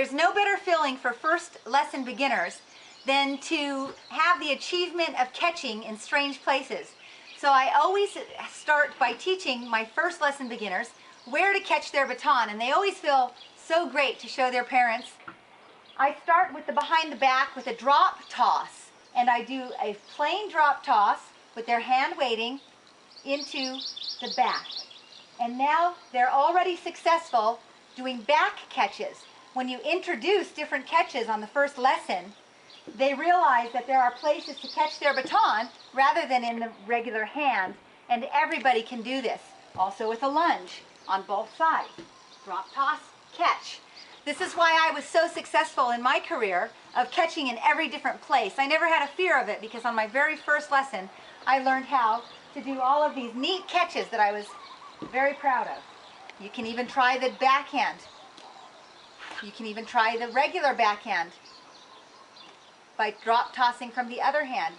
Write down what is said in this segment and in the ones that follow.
There's no better feeling for first lesson beginners than to have the achievement of catching in strange places. So I always start by teaching my first lesson beginners where to catch their baton, and they always feel so great to show their parents. I start with the behind the back with a drop toss, and I do a plain drop toss with their hand waiting into the back. And now they're already successful doing back catches. When you introduce different catches on the first lesson, they realize that there are places to catch their baton rather than in the regular hand, and everybody can do this. Also with a lunge on both sides. Drop, toss, catch. This is why I was so successful in my career of catching in every different place. I never had a fear of it because on my very first lesson, I learned how to do all of these neat catches that I was very proud of. You can even try the backhand. You can even try the regular backhand by drop tossing from the other hand,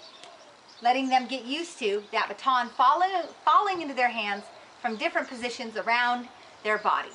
letting them get used to that baton falling into their hands from different positions around their body.